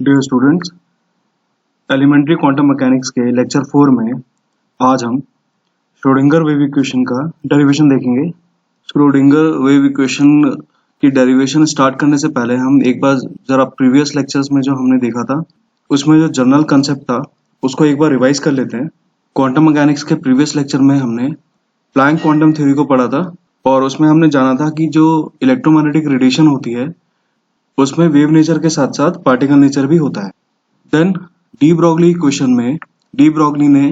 Dear students, elementary quantum mechanics के lecture 4 में आज हम श्रोडिंगर वेव इक्वेशन का डेरिवेशन देखेंगे। श्रोडिंगर वेव इक्वेशन की डेरिवेशन स्टार्ट करने से पहले हम एक बार जरा प्रीवियस लेक्चर्स में जो हमने देखा था उसमें जो जनरल कंसेप्ट था उसको एक बार रिवाइज कर लेते हैं। क्वांटम मैकेनिक्स के प्रीवियस लेक्चर में हमने प्लैंक क्वांटम थ्योरी को पढ़ा था और उसमें हमने जाना था कि जो इलेक्ट्रोमैग्नेटिक रेडिएशन होती है उसमें वेव नेचर के साथ साथ पार्टिकल नेचर भी होता है। देन डी ब्रॉगली इक्वेशन में डी ब्रॉगली ने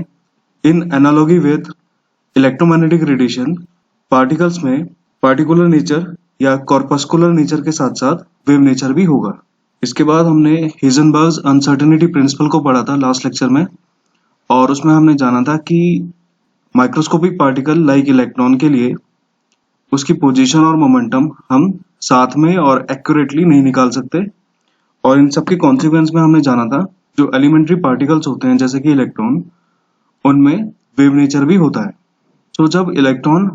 in analogy with electromagnetic radiation particles में पार्टिकुलर नेचर या कॉर्पस्कुलर नेचर के साथ साथ वेव नेचर भी होगा। इसके बाद हमने हिजनबर्ग्स अनसर्टेनिटी प्रिंसिपल को पढ़ा था लास्ट लेक्चर में और उसमें हमने जाना था कि माइक्रोस्कोपिक पार्टिकल लाइक इलेक्ट्रॉन के लिए उसकी पोजीशन और मोमेंटम हम साथ में और एक्यूरेटली नहीं निकाल सकते और इन सब के कॉन्सिक्वेंस में हमने जाना था जो एलिमेंट्री पार्टिकल्स होते हैं जैसे कि इलेक्ट्रॉन उनमें वेव नेचर भी होता है। तो जब इलेक्ट्रॉन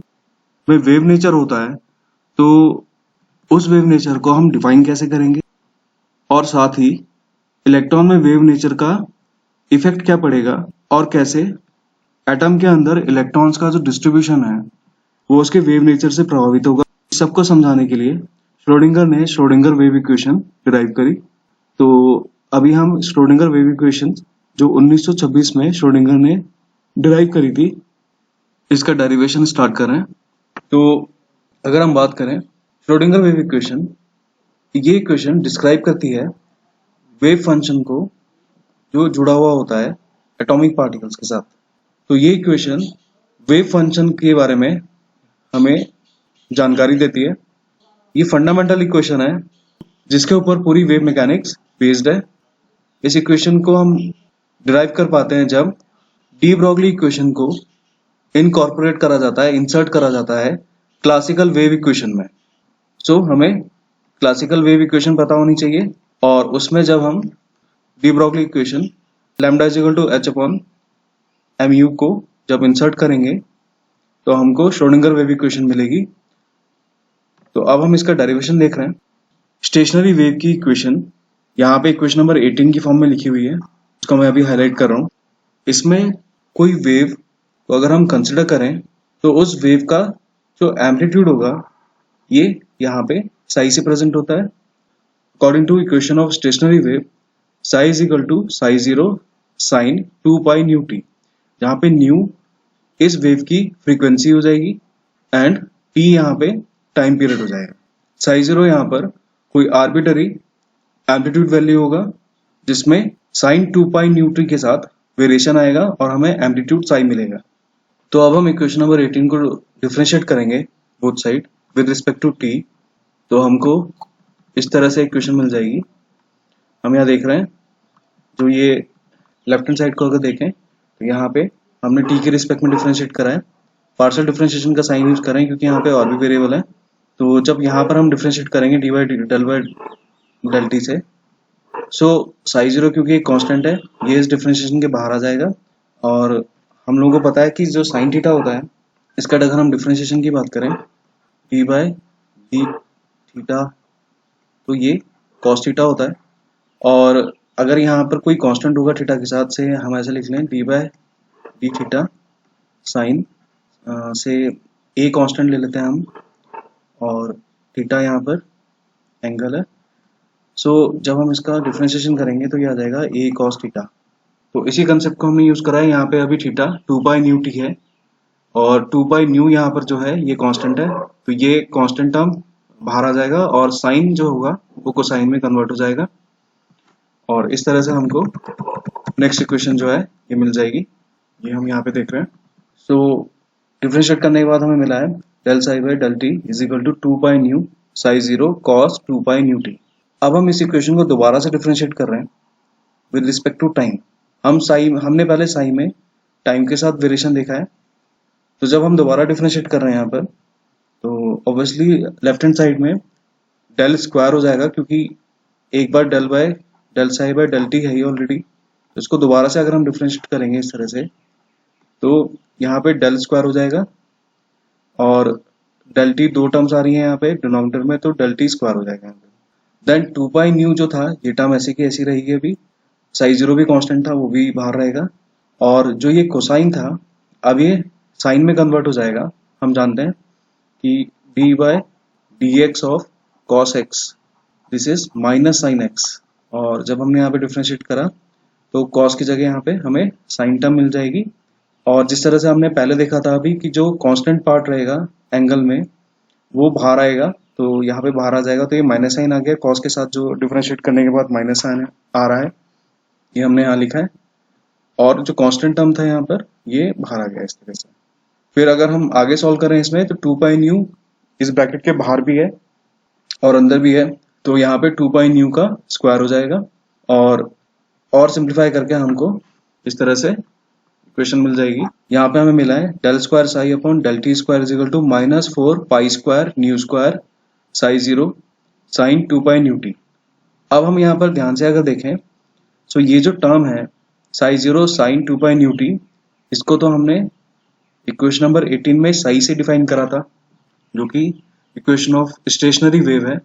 में वेव नेचर होता है तो उस वेव नेचर को हम डिफाइन कैसे करेंगे और साथ ही इलेक्ट्रॉन में वेव नेचर का इफेक्ट क्या पड़ेगा और कैसे एटम के अंदर इलेक्ट्रॉन्स का जो डिस्ट्रीब्यूशन है वो उसके वेव नेचर से प्रभावित होगा। इस सबको समझाने के लिए श्रोडिंगर ने श्रोडिंगर वेव इक्वेशन डिराइव करी। तो अभी हम श्रोडिंगर वेव इक्वेशन जो 1926 में श्रोडिंगर ने डिराइव करी थी इसका डेरिवेशन स्टार्ट कर रहे हैं। तो अगर हम बात करें श्रोडिंगर वेव इक्वेशन, ये इक्वेशन डिस्क्राइब करती है वेव फंक्शन को जो जुड़ा हुआ होता है एटॉमिक पार्टिकल्स के साथ। तो ये इक्वेशन वेव फंक्शन के बारे में हमें जानकारी देती है। ये फंडामेंटल इक्वेशन है जिसके ऊपर पूरी वेव मैकेनिक्स बेस्ड है। इस इक्वेशन को हम डिराइव कर पाते हैं जब डी ब्रॉगली इक्वेशन को इनकॉर्पोरेट करा जाता है, इंसर्ट करा जाता है क्लासिकल वेव इक्वेशन में। सो हमें क्लासिकल वेव इक्वेशन पता होनी चाहिए और उसमें जब हम de Broglie equation lambda is equal to h upon m u को जब इंसर्ट करेंगे तो हमको श्रोडिंगर वेव इक्वेशन मिलेगी। तो अब हम इसका डेरिवेशन देख रहे हैं। स्टेशनरी वेव की इक्वेशन यहाँ पे इक्वेशन नंबर 18 की फॉर्म में लिखी हुई है, उसको मैं अभी हाईलाइट कर रहा हूँ। इसमें कोई वेव को अगर हम कंसिडर करें तो उस वेव का जो एम्पलीट्यूड होगा ये यहाँ पे साई से प्रेजेंट होता है। According to equation of stationary wave psi is equal to psi 0 sine 2 pi nu t, जहाँ पे न्यू इस वेव की फ्रीक्वेंसी हो जाएगी एंड टी यहाँ पे टाइम पीरियड हो जाएगा। साई 0 यहाँ पर कोई आर्बिटरी एम्पलीट्यूड वैल्यू होगा जिसमें साइन 2 पाई न्यू टी के साथ वेरिएशन आएगा और हमें एम्पलीट्यूड साई मिलेगा। तो अब हम इक्वेशन नंबर 18 को डिफरेंशिएट करेंगे both side with respect to t. तो हमको इस तरह से इक्वेशन मिल जाएगी। हम यहाँ देख रहे हैं जो ये लेफ्ट हैंड साइड को अगर देखें तो यहाँ पे हमने टी के रिस्पेक्ट में डिफरेंशिएट करा है, पार्शियल डिफरेंशिएशन का साइन यूज करें क्योंकि यहाँ पे और भी वेरिएबल है। तो जब यहाँ पर हम डिफरेंशिएट करेंगे डी बाई डेल टी से, सो साई 0 क्योंकि एक कांस्टेंट है ये इस डिफरेंशिएशन के बाहर आ जाएगा और हम लोगों को पता है कि जो साइन थीटा होता है इसका अगर हम डिफरेंशिएशन की बात करें डी बाई डी थीटा तो ये कॉस थीटा होता है। और अगर यहाँ पर कोई कांस्टेंट होगा थीटा के साथ से हम ऐसे लिख लें D by D theta sine से ए कांस्टेंट ले लेते हैं हम और थीटा यहाँ पर एंगल है। सो जब हम इसका डिफरेंशिएशन करेंगे तो ये आ जाएगा ए कॉस थीटा। तो इसी कंसेप्ट को हमने यूज करा है। यहाँ पे अभी थीटा 2 पाई न्यू टी है और 2 पाई न्यू यहाँ पर जो है ये कांस्टेंट है, तो ये कांस्टेंट टर्म बाहर आ जाएगा और साइन जो होगा वो कोसाइन में कन्वर्ट हो जाएगा और इस तरह से हमको नेक्स्ट इक्वेशन जो है ये मिल जाएगी। ये हम यहाँ पे देख रहे हैं। सो डिफरेंशिएट करने के बाद हमें मिला है del psi by del t is equal to 2 pi nu psi 0 cos 2 pi nu t. अब हम इस इक्वेशन को दोबारा से डिफरेंशिएट कर रहे हैं विद रिस्पेक्ट टू टाइम। हमने पहले साई में टाइम के साथ वेरिएशन देखा है, तो जब हम दोबारा डिफरेंशिएट कर रहे हैं यहाँ पर तो ऑब्वियसली लेफ्ट हैंड साइड में डेल स्क्वायर हो जाएगा क्योंकि एक बार del psi by del T है ही ऑलरेडी। तो इसको दोबारा से अगर हम डिफरेंशिएट करेंगे इस तरह से तो यहाँ पे डेल स्क्वायर हो जाएगा और डेल टी दो टर्म्स आ रही है यहाँ पे डिनोमिनेटर में, तो डेल टी स्क्वायर हो जाएगा यहाँ पे। देन 2 पाई न्यू जो था ये टर्म ऐसे की ऐसी रहेगी अभी, साई जीरो भी कांस्टेंट था वो भी बाहर रहेगा, और जो ये कोसाइन था अब ये साइन में कन्वर्ट हो जाएगा। हम जानते हैं कि d by d x of cos x this is minus sine x, और जब हमने यहाँ पे डिफ्रेंशिएट करा तो कॉस की जगह यहाँ पे हमें साइन टर्म मिल जाएगी। और जिस तरह से हमने पहले देखा था अभी कि जो कांस्टेंट पार्ट रहेगा एंगल में वो बाहर आएगा, तो यहाँ पे बाहर आ जाएगा, तो ये माइनस साइन आ गया, कॉस के साथ जो डिफरेंशिएट करने के बाद माइनस साइन आ रहा है ये हमने यहाँ लिखा है, और जो कांस्टेंट टर्म था यहाँ पर ये बाहर आ गया इस तरह से। फिर अगर हम आगे सॉल्व करें इसमें तो 2 पाई न्यू इस ब्रैकेट के बाहर भी है और अंदर भी है, तो यहाँ पे 2 पाई न्यू का स्क्वायर हो जाएगा, और सिंप्लीफाई करके हमको इस तरह से इक्वेशन मिल जाएगी। यहाँ पे हमें मिला है del square psi upon del t square is equal to minus 4 pi square nu square psi zero sine 2 pi nu t. अब हम यहाँ पर ध्यान से अगर देखें तो ये जो टर्म है psi zero sine 2 pi nu T, इसको तो हमने इक्वेशन नंबर 18 में साई से डिफाइन करा था, जो कि इक्वेशन ऑफ स्टेशनरी वेव है,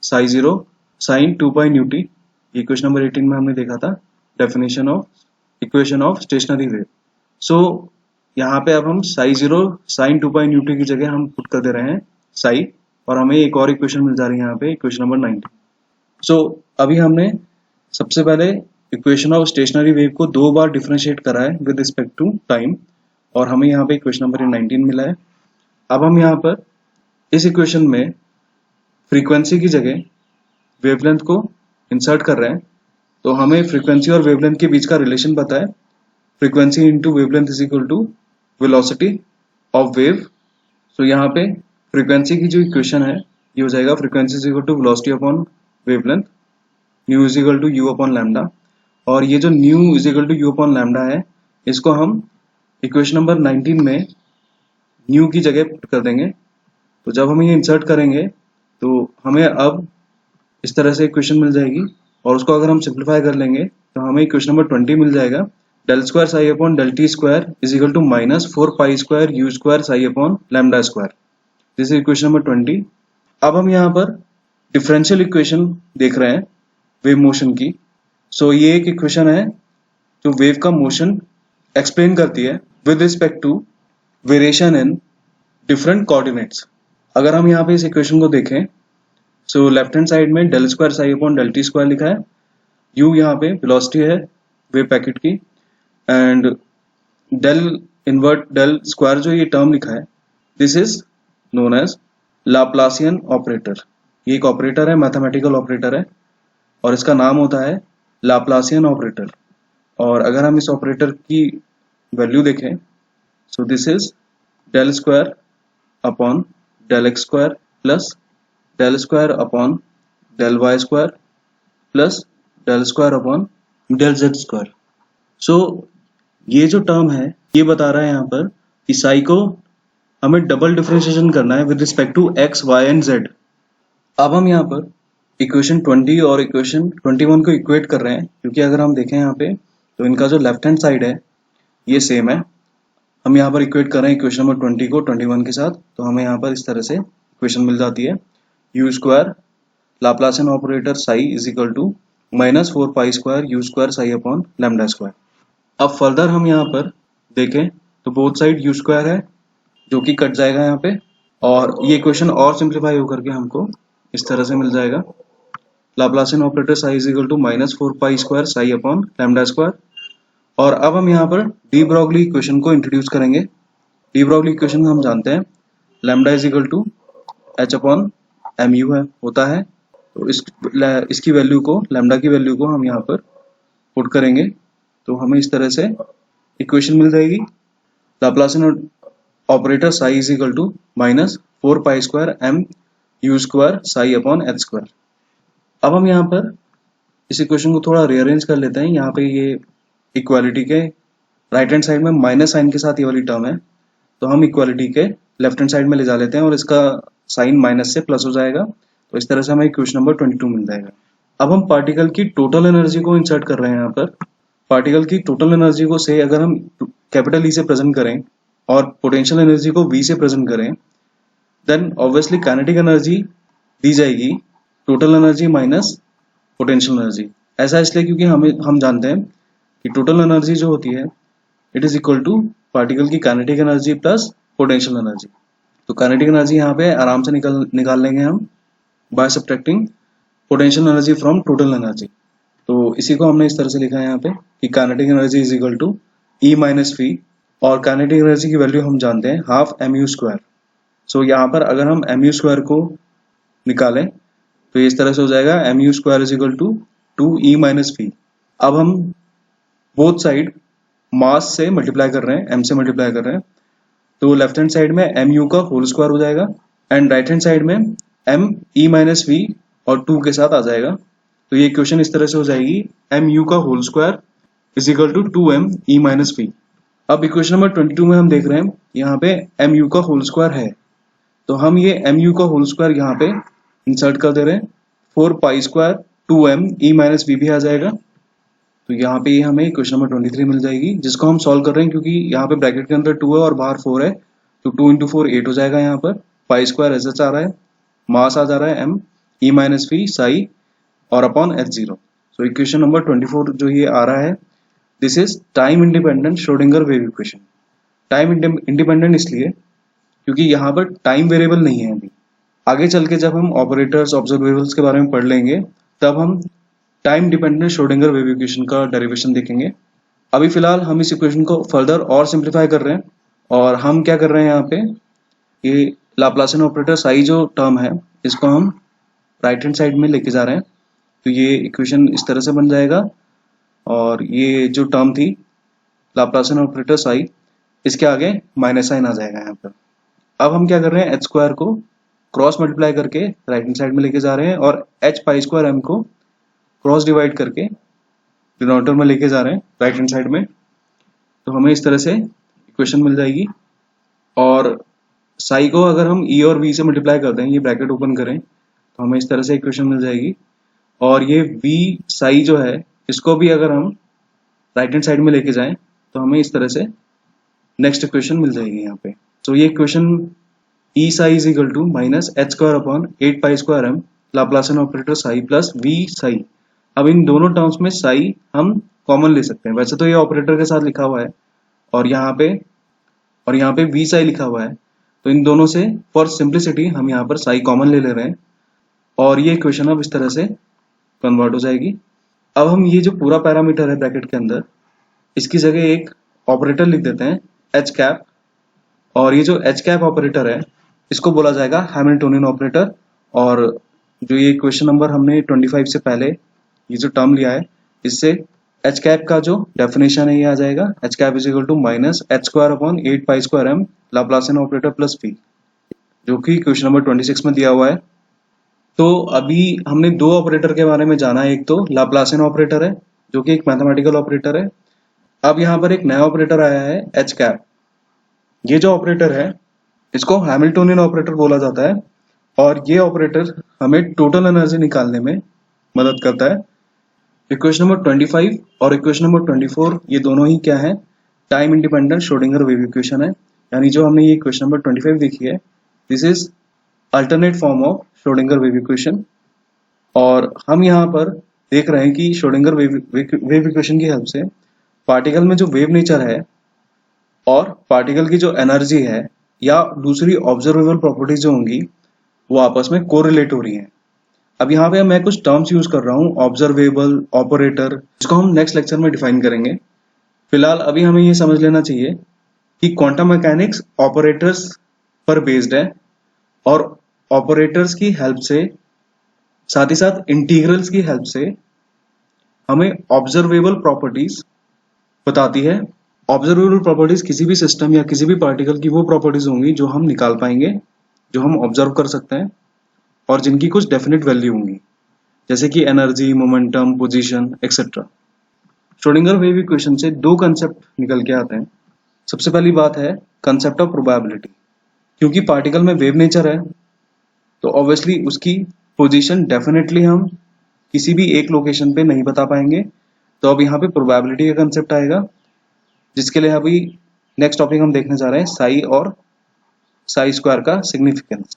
psi zero sine 2 pi nu T. Equation number 18 में हमने देखा था definition of equation of stationary wave. So यहाँ पे अब हम psi zero sine 2 pi nu T की जगह हम पुट कर दे रहे हैं साई, और हमें एक और इक्वेशन मिल जा रही है यहाँ पे इक्वेशन नंबर 19। सो अभी हमने सबसे पहले इक्वेशन ऑफ स्टेशनरी वेव को 2 बार डिफरेंशिएट करा है विद रिस्पेक्ट टू टाइम, और हमें यहाँ पे इक्वेशन नंबर 19 मिला है। अब हम यहाँ पर इस इक्वेशन में फ्रीक्वेंसी की जगह वेवलेंथ को इंसर्ट कर रहे हैं, तो हमें फ्रीक्वेंसी और वेवलेंथ के बीच का रिलेशन पता है, frequency into wavelength is equal to velocity of wave. So यहाँ पे फ्रीक्वेंसी की जो इक्वेशन है ये हो जाएगा frequency is equal to velocity upon wavelength, nu is equal to u upon lambda, और ये जो nu is equal to u upon lambda है इसको हम इक्वेशन नंबर 19 में न्यू की जगह पुट कर देंगे। तो जब हम ये इंसर्ट करेंगे तो हमें अब इस तरह से इक्वेशन मिल जाएगी, और उसको अगर हम सिंप्लीफाई कर लेंगे तो हमें इक्वेशन नंबर 20 मिल जाएगा, del square psi upon del t square is equal to minus 4 pi square u square psi upon lambda square, this is equation number 20। अब हम यहाँ पर डिफरेंशियल इक्वेशन देख रहे हैं वेव मोशन की। सो ये एक इक्वेशन है जो वेव का मोशन एक्सप्लेन करती है with respect to variation in different coordinates. अगर हम यहाँ पे इस इक्वेशन को देखें, सो लेफ्ट हैंड साइड में del square psi upon del t square लिखा है, यू यहाँ पे वेलोसिटी है वेव पैकेट की, and del invert del square जो ये टर्म लिखा है this is known as Laplacian operator. ये एक ऑपरेटर है, मैथमेटिकल ऑपरेटर है, और इसका नाम होता है लाप्लासियन ऑपरेटर। और अगर हम इस ऑपरेटर की वैल्यू देखें, so this is del square upon del X square plus del square upon del Y square plus del square upon del Z square. So ये जो टर्म है ये बता रहा है यहाँ पर कि साई को हमें डबल डिफरेंशिएशन करना है with respect to x y and z. अब हम यहाँ पर इक्वेशन 20 और इक्वेशन 21 को इक्वेट कर रहे हैं, क्योंकि अगर हम देखें यहाँ पे तो इनका जो लेफ्ट हैंड साइड है ये सेम है। हम यहाँ पर इक्वेट कर रहे हैं इक्वेशन नंबर 20 को 21 के साथ, तो हमें यहाँ पर इस तरह से इक्वेशन मिल जाती है, u square Laplacian operator psi is equal to minus 4 pi square u square psi upon lambda square. अब फर्दर हम यहाँ पर देखें तो बोथ साइड यू स्क्वायर है जो कि कट जाएगा यहाँ पे, और ये इक्वेशन और सिंप्लीफाई होकर के हमको इस तरह से मिल जाएगा, Laplacian operator psi is equal to minus 4 pi square psi upon lambda square. और अब हम यहाँ पर डी ब्रॉगली इक्वेशन को इंट्रोड्यूस करेंगे। डी ब्रॉगली इक्वेशन हम जानते हैं lambda is equal to h upon m u है होता है, तो इसकी वैल्यू को लैम्डा की वैल्यू को हम यहाँ पर पुट करेंगे तो हमें इस तरह से इक्वेशन मिल जाएगी, Laplacian operator psi is equal to minus 4 pi square m u square psi upon h square. अब हम यहाँ पर इस इक्वेशन को थोड़ा रीअरेंज कर लेते हैं। यहाँ पे ये इक्वालिटी के राइट हैंड साइड में माइनस साइन के साथ ये वाली टर्म है, तो हम इक्वालिटी के लेफ्ट हैंड साइड में ले जा लेते हैं और इसका साइन माइनस से प्लस हो जाएगा, तो इस तरह से हमें इक्वेशन नंबर 22 मिल जाएगा। अब हम पार्टिकल की टोटल एनर्जी को इंसर्ट कर रहे हैं यहाँ पर। पार्टिकल की टोटल एनर्जी को से अगर हम कैपिटल ई से प्रेजेंट करें और पोटेंशियल एनर्जी को वी से प्रेजेंट करें, देन ऑब्वियसली काइनेटिक एनर्जी दी जाएगी total energy minus potential energy. ऐसा इसलिए क्योंकि हम जानते हैं कि टोटल एनर्जी जो होती है it is equal to particle की kinetic energy plus potential energy. तो काइनेटिक एनर्जी यहाँ पे आराम से निकाल लेंगे हम by subtracting potential energy from total energy. तो इसी को हमने इस तरह से लिखा है यहाँ पे कि kinetic energy is equal to E minus V, और काइनेटिक एनर्जी की वैल्यू हम जानते हैं half m u square. So यहाँ पर अगर हम एम यू स्क्वायर को निकालें तो इस तरह से हो जाएगा m u square is equal to 2e minus V. अब हम बोथ साइड मास से मल्टीप्लाई कर रहे हैं, एम से मल्टीप्लाई कर रहे हैं, तो लेफ्ट हैंड साइड में एम यू का होल स्क्वायर हो जाएगा एंड राइट हैंड साइड में एम ई माइनस वी और 2 के साथ आ जाएगा। तो ये इक्वेशन इस तरह से हो जाएगी एम यू का whole square is equal to 2m E minus V. अब इक्वेशन नंबर 22 में हम देख रहे हैं यहाँ पे एम यू का होल स्क्वायर है, तो हम ये एम यू का होल स्क्वायर यहाँ पे इंसर्ट कर दे रहे हैं, 4 pi square 2m E minus V भी आ जाएगा। तो यहाँ पे हमें इक्वेशन नंबर 23 मिल जाएगी, जिसको हम सॉल्व कर रहे हैं क्योंकि यहाँ पे ब्रैकेट के अंदर 2 है और बाहर 4 है, तो 2 इंटू 4 8 हो जाएगा। यहाँ पर पाई स्क्वायर एच आ रहा है, मास आ जा रहा है M E minus V psi और upon H zero. So equation number 24 जो ये आ रहा है this is time independent Schrodinger wave equation. Time independent इसलिए क्योंकि यहाँ पर टाइम वेरिएबल नहीं है। अभी आगे चल के जब हम ऑपरेटर्स ऑब्जर्वेबल्स के बारे में पढ़ लेंगे तब हम time dependent Schrodinger wave equation का डेरिवेशन देखेंगे। अभी फिलहाल हम इस इक्वेशन को फर्दर और सिंप्लीफाई कर रहे हैं, और हम क्या कर रहे हैं यहाँ पे ये लाप्लासियन ऑपरेटर साई जो टर्म है इसको हम राइट हैंड साइड में लेके जा रहे हैं। तो ये इक्वेशन इस तरह से बन जाएगा, और ये जो टर्म थी लाप्लासियन ऑपरेटर साई इसके आगे माइनस साइन आ जाएगा यहाँ पर। अब हम क्या कर रहे हैं एच स्क्वायर को क्रॉस मल्टीप्लाई करके राइट हैंड साइड में लेके जा रहे हैं, और एच पाई स्क्वायर एम को क्रॉस डिवाइड करके डिनोमिनेटर में लेके जा रहे हैं राइट हैंड साइड में। तो हमें इस तरह से इक्वेशन मिल जाएगी, और साई को अगर हम ई और वी से मल्टीप्लाई कर दें, ये ब्रैकेट ओपन करें, तो हमें इस तरह से इक्वेशन मिल जाएगी। और ये वी साई जो है इसको भी अगर हम राइट हैंड साइड में लेके जाएं तो हमें इस तरह से नेक्स्ट इक्वेशन मिल जाएगी यहाँ पे। तो ये equation E psi is equal to minus h square upon 8 pi square m Laplacian operator psi plus V psi. अब इन दोनों टर्म्स में साई हम कॉमन ले सकते हैं, वैसे तो ये ऑपरेटर के साथ लिखा हुआ है और यहाँ पे वी साई लिखा हुआ है, तो इन दोनों से फॉर सिंप्लिसिटी हम यहाँ पर साई कॉमन ले रहे हैं, और ये इक्वेशन अब इस तरह से कन्वर्ट हो जाएगी। अब हम ये जो पूरा पैरामीटर है ब्रैकेट के अंदर इसकी जगह एक ऑपरेटर लिख देते हैं एच कैप, और ये जो एच कैप ऑपरेटर है इसको बोला जाएगा हैमिल्टोनियन ऑपरेटर। और जो ये इक्वेशन नंबर हमने 25 से पहले ये जो टर्म लिया है इससे एच कैप का जो डेफिनेशन है ये आ जाएगा h cap is equal to minus h square upon 8 pi square m Laplacian operator plus V, जो कि क्वेश्चन नंबर 26 में दिया हुआ है। तो अभी हमने दो ऑपरेटर के बारे में जाना है, एक तो लाप्लासियन ऑपरेटर है जो कि एक मैथमेटिकल ऑपरेटर है। अब यहाँ पर एक नया ऑपरेटर आया है एच कैप। ये जो ऑपरेटर है इसको हैमिल्टोनियन ऑपरेटर बोला जाता है, और ये ऑपरेटर हमें टोटल एनर्जी निकालने में मदद करता है। इक्वेशन नंबर 25 और इक्वेशन नंबर 24 ये दोनों ही क्या है time independent Schrodinger wave equation है। यानी जो हमने ये इक्वेशन नंबर 25 देखी है this is alternate form of Schrodinger wave equation, और हम यहाँ पर देख रहे हैं कि श्रोडिंगर वेव इक्वेशन की हेल्प से पार्टिकल में जो वेव नेचर है और पार्टिकल की जो एनर्जी है या दूसरी ऑब्जर्वेबल प्रॉपर्टीज जो होंगी वो आपस में कोरिलेट हो रही हैं। अब यहाँ पे मैं कुछ टर्म्स यूज कर रहा हूँ ऑब्जर्वेबल, ऑपरेटर, इसको हम नेक्स्ट लेक्चर में डिफाइन करेंगे। फिलहाल अभी हमें ये समझ लेना चाहिए कि क्वांटम मैकेनिक्स ऑपरेटर्स पर बेस्ड है, और ऑपरेटर्स की हेल्प से साथ ही साथ इंटीग्रल्स की हेल्प से हमें ऑब्जर्वेबल प्रॉपर्टीज बताती है। ऑब्जर्वेबल प्रॉपर्टीज किसी भी सिस्टम या किसी भी पार्टिकल की वो प्रॉपर्टीज होंगी जो हम निकाल पाएंगे, जो हम ऑब्जर्व कर सकते हैं और जिनकी कुछ डेफिनेट वैल्यू होंगी, जैसे कि energy, momentum, position etcetera. Schrodinger wave equation से दो कंसेप्ट निकल के आते हैं। सबसे पहली बात है कंसेप्ट ऑफ प्रोबेबिलिटी। क्योंकि पार्टिकल में वेव नेचर है तो ऑब्वियसली उसकी पोजीशन डेफिनेटली हम किसी भी एक लोकेशन पे नहीं बता पाएंगे, तो अब यहाँ पे प्रोबेबिलिटी का कंसेप्ट आएगा, जिसके लिए अभी नेक्स्ट टॉपिक हम देखने जा रहे हैं साई और साई स्क्वायर का सिग्निफिकेंस।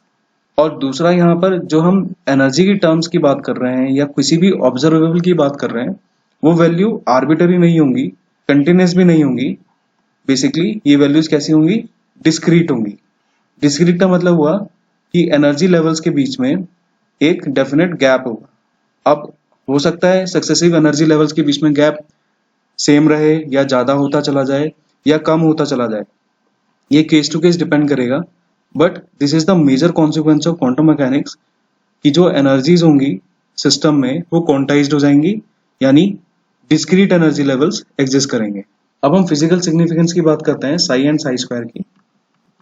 और दूसरा यहाँ पर जो हम एनर्जी की टर्म्स की बात कर रहे हैं या किसी भी ऑब्जर्वेबल की बात कर रहे हैं, वो वैल्यू आर्बिटरी नहीं होंगी, कंटिन्यूस भी नहीं होंगी। बेसिकली ये वैल्यूज कैसी होंगी? डिस्क्रीट होंगी। डिस्क्रीट का मतलब हुआ कि एनर्जी लेवल्स के बीच में एक डेफिनेट गैप होगा। अब हो सकता है सक्सेसिव एनर्जी लेवल्स के बीच में गैप सेम रहे या ज्यादा होता चला जाए या कम होता चला जाए, ये केस टू केस डिपेंड करेगा। But this is the major consequence of quantum mechanics कि जो एनर्जीज होंगी सिस्टम में वो क्वांटाइज्ड हो जाएंगी, यानी डिस्क्रीट एनर्जी लेवल्स एग्जिस्ट करेंगे। अब हम फिजिकल सिग्निफिकेंस की बात करते हैं साई एंड साई स्क्वायर की।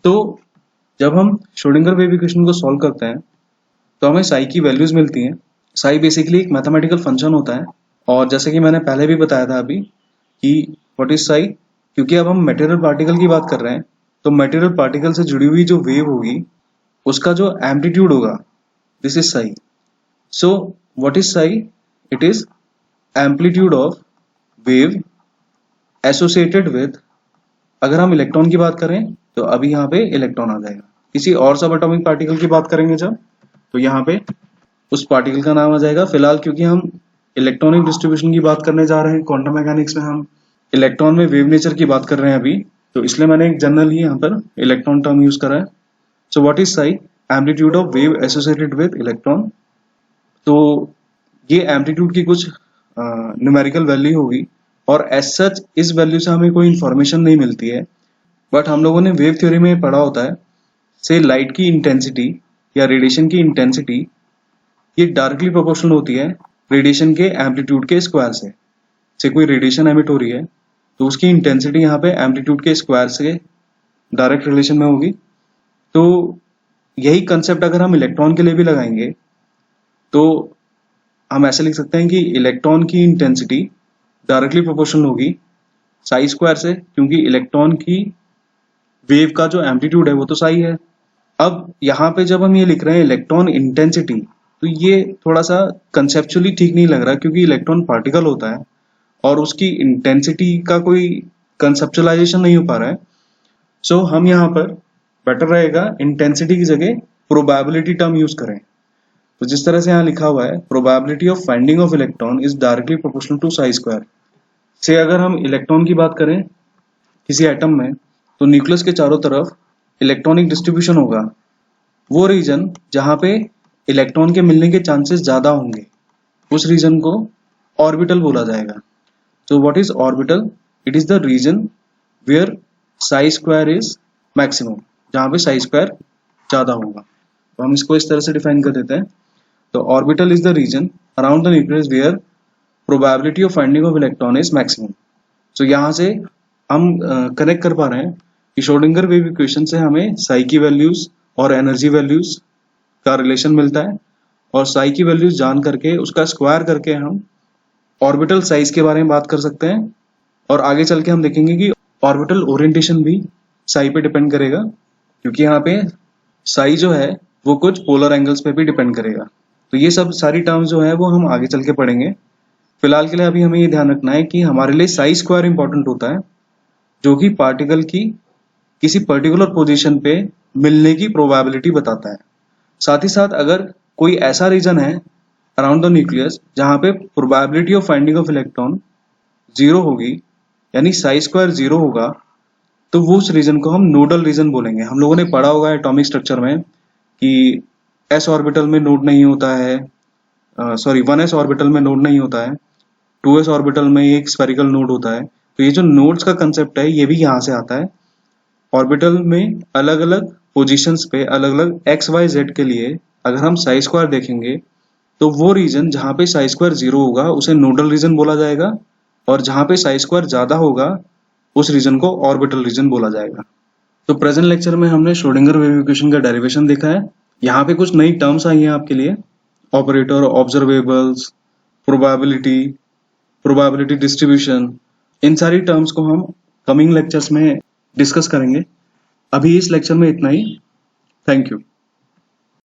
तो जब हम श्रोडिंगर वेव इक्वेशन को सॉल्व करते हैं तो हमें साई की वैल्यूज मिलती हैं। साई बेसिकली एक मैथमेटिकल फंक्शन होता है, और जैसे कि मैंने पहले भी बताया था अभी कि व्हाट इज साई, क्योंकि अब हम मटेरियल पार्टिकल की बात कर रहे हैं तो मटेरियल पार्टिकल से जुड़ी हुई जो वेव होगी उसका जो एम्पलीट्यूड होगा, this is Sai. So what is Sai? It is amplitude of wave associated with, अगर हम इलेक्ट्रॉन की बात करें तो अभी यहाँ पे इलेक्ट्रॉन आ जाएगा। किसी और सब एटॉमिक पार्टिकल की बात करेंगे जब, तो यहाँ पे उस पार्टिकल का नाम आ जाएगा। फिलहाल क्योंकि हम इलेक्ट्रॉनिक डिस्ट्रीब्यूशन की बात करने जा रहे हैं क्वांटम मैकेनिक्स में, हम इलेक्ट्रॉन में वेव नेचर की बात कर रहे हैं अभी, तो इसलिए मैंने एक जनरली यहाँ पर इलेक्ट्रॉन टर्म यूज करा है। So what is Sai? Amplitude of wave associated with electron. तो ये एम्पलीट्यूड की कुछ न्यूमेरिकल वैल्यू होगी, और एज सच इस वैल्यू से हमें कोई इंफॉर्मेशन नहीं मिलती है, बट हम लोगों ने वेव थ्योरी में पढ़ा होता है से लाइट की इंटेंसिटी या रेडिएशन की इंटेंसिटी ये डायरेक्टली प्रोपोर्शनल होती है रेडिएशन के एम्पलीट्यूड के स्क्वायर से कोई रेडिएशन एमिट हो रही है तो उसकी इंटेंसिटी यहाँ पे एम्पलीट्यूड के स्क्वायर से डायरेक्ट रिलेशन में होगी। तो यही कंसेप्ट अगर हम इलेक्ट्रॉन के लिए भी लगाएंगे तो हम ऐसे लिख सकते हैं कि इलेक्ट्रॉन की इंटेंसिटी डायरेक्टली प्रोपोर्शनल होगी साई स्क्वायर से, क्योंकि इलेक्ट्रॉन की वेव का जो एम्पलीट्यूड है वो तो साई है। अब यहाँ पे जब हम ये लिख रहे हैं इलेक्ट्रॉन इंटेंसिटी, तो ये थोड़ा सा कंसेप्चुअली ठीक नहीं लग रहा, क्योंकि इलेक्ट्रॉन पार्टिकल होता है और उसकी इंटेंसिटी का कोई कंसेप्चुलाइजेशन नहीं हो पा रहा है। सो हम यहाँ पर बेटर रहेगा इंटेंसिटी की जगह प्रोबेबिलिटी टर्म यूज करें। तो जिस तरह से यहाँ लिखा हुआ है probability of finding of electron is directly proportional to psi square. से अगर हम इलेक्ट्रॉन की बात करें किसी एटम में, तो न्यूक्लियस के चारों तरफ इलेक्ट्रॉनिक डिस्ट्रीब्यूशन होगा। वो रीजन जहाँ पे इलेक्ट्रॉन के मिलने के चांसेस ज्यादा होंगे उस रीजन को ऑर्बिटल बोला जाएगा। So what is orbital? It is the region where psi square is maximum, जहाँ पे psi square ज्यादा होगा। तो हम इसको इस तरह से डिफाइन कर देते हैं। तो orbital is the region around the nucleus where probability of finding of electron is maximum. So यहाँ से हम कनेक्ट कर पा रहे हैं कि श्रोडिंगर वेव इक्वेशन से हमें psi की वैल्यूज और एनर्जी वैल्यूज का रिलेशन मिलता है, और psi की वैल्यूज जान करके उसका स्क्वायर करके हम ऑर्बिटल साइज के बारे में बात कर सकते हैं। और आगे चल के हम देखेंगे कि ऑर्बिटल ओरिएंटेशन भी साई पे डिपेंड करेगा, क्योंकि यहाँ पे साई जो है वो कुछ पोलर एंगल्स पे भी डिपेंड करेगा। तो ये सब सारी टर्म्स जो है वो हम आगे चल के पढ़ेंगे। फिलहाल के लिए अभी हमें ये ध्यान रखना है कि हमारे लिए साई स्क्वायर इंपॉर्टेंट होता है, जो कि पार्टिकल की किसी पर्टिकुलर पोजिशन पे मिलने की प्रोबेबिलिटी बताता है। साथ ही साथ अगर कोई ऐसा रीजन है अराउंड द न्यूक्लियस जहाँ पे probability of finding of electron zero होगी, यानी साई स्क्वायर जीरो होगा, तो वो उस रीजन को हम नोडल रीजन बोलेंगे। हम लोगों ने पढ़ा होगा एटॉमिक स्ट्रक्चर में कि s ऑर्बिटल में नोड नहीं होता है, 1s ऑर्बिटल में नोड नहीं होता है, 2s ऑर्बिटल में एक स्फेरिकल नोड होता है। तो ये जो नोड्स का कंसेप्ट है ये भी यहाँ से आता है। ऑर्बिटल में अलग अलग पोजिशंस पे अलग अलग x y z के लिए अगर हम साई स्क्वायर देखेंगे तो वो रीजन जहाँ पे साई स्क्वायर जीरो होगा उसे नोडल रीजन बोला जाएगा, और जहाँ पे साई स्क्वायर ज्यादा होगा उस रीजन को ऑर्बिटल रीजन बोला जाएगा। तो प्रेजेंट लेक्चर में हमने श्रोडिंगर वेव इक्वेशन का डेरिवेशन देखा है। यहाँ पे कुछ नई टर्म्स आई हैं आपके लिए, operator, observables, probability, probability distribution, इन सारी टर्म्स को हम कमिंग लेक्चर्स में डिस्कस करेंगे। अभी इस लेक्चर में इतना ही। Thank you.